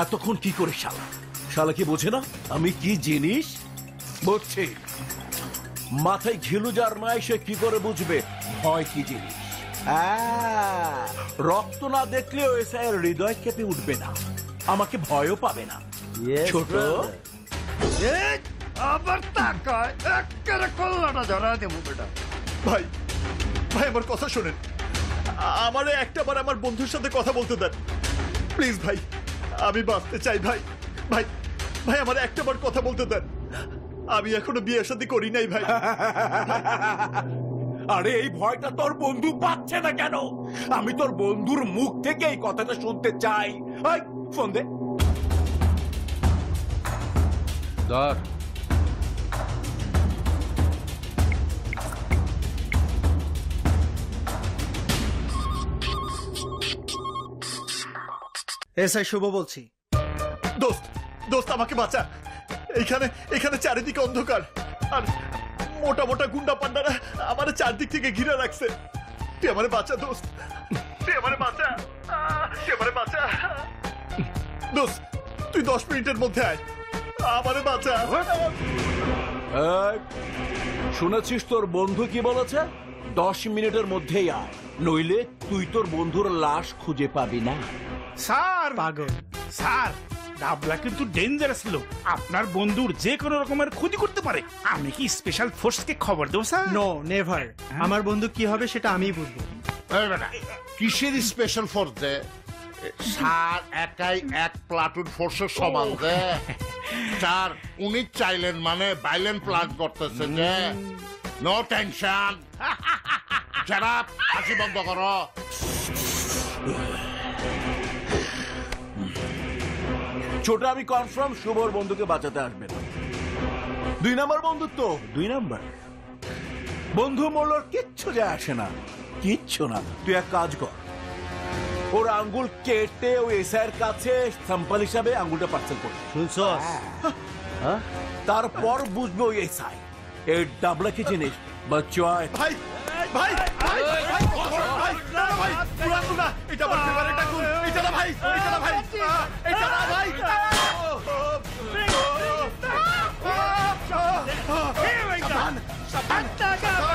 এতক্ষণ কি করে শালা শালা কি বোঝে না আমি কি জিনিস বুঝছি মাথায় ঘিলু যার নাই সে কি করে বুঝবে ভয় কি জিনিস রক্ত না দেখলেও এসআইয়ের হৃদয় কেঁপে উঠবে না আমাকে ভয়ও পাবে না ছোট আবার তাকায় একেবারে কল্লাটা ধরা দেবো বেটা। ভাই ভাই আমার কথা শোনেন আমারে একটাবার আমার বন্ধুর সাথে কথা বলতে দেন প্লিজ ভাই আমি বাঁচতে চাই ভাই ভাই ভাই আমার একটাবার কথা বলতে দেন আমি এখনো বিয়ে শাদী করি নাই ভাই আরে এই ভয়টা তোর বন্ধু পাচ্ছে না কেন আমি তোর বন্ধুর মুখ থেকে এই কথাটা শুনতে চাই ফোন দে ধর এসআই শুভ বলছি। দোস্ত দোস্ত আমাকে বাঁচা এখানে এখানে চারিদিকে অন্ধকার আর মোটা মোটা গুন্ডা পান্ডারা আমার চারদিক থেকে ঘিরে রাখছে তুই আমারে বাঁচা দোস্ত তুই আমারে বাঁচা তুই আমারে বাঁচা দোস্ত তুই 10 মিনিটের মধ্যে আয় আমারে বাঁচা শুনেছিস তোর বন্ধু কি বলেছে 10 মিনিটের মধ্যেই আয় নইলে তুই তোর বন্ধুর লাশ খুঁজে পাবি না স্যার পাগল স্যার ডাবলা কিন্তু ডেঞ্জারাস লোক আপনার বন্ধুর যে কোনো রকমের ক্ষতি করতে পারে আমি কি স্পেশাল ফোর্সকে খবর দেবো স্যার নো নেভার আমার বন্ধু কি হবে সেটা আমিই বুঝবো কিসের স্পেশাল ফোর্স দে স্যার একাই এক প্লাটুন ফোর্সের সমান দে স্যার উনি চাইলেন মানে ভাইলেন্ট প্ল্যান করতেছে যে নো টেনশন যারা হাসি বন্ধ করো ছোট আমি কনফার্ম শুভর বন্ধুকে বাঁচাতে আসবে না 2 নম্বর বন্ধুত্ব 2 নম্বর বন্ধু মরলোর কিচ্ছু যায় আসে না কিচ্ছু না তুই এক কাজ কর ওর আঙ্গুল কেটে ওই এসআইয়ের কাছে স্যাম্পল হিসাবে আঙ্গুলটা পার্সেল করবে শুনছস তারপর বুঝবে ওই এসআই এই ডাবলা কি জিনিস বাচ্চায় ভাই ভাই ভাই ভাই ভাই না ভাই পুরানো না এটা আমার ফেভারিট আঙ্গুল এটা না ভাই এটা না ভাই এটা না ভাই সাবধান সাবধান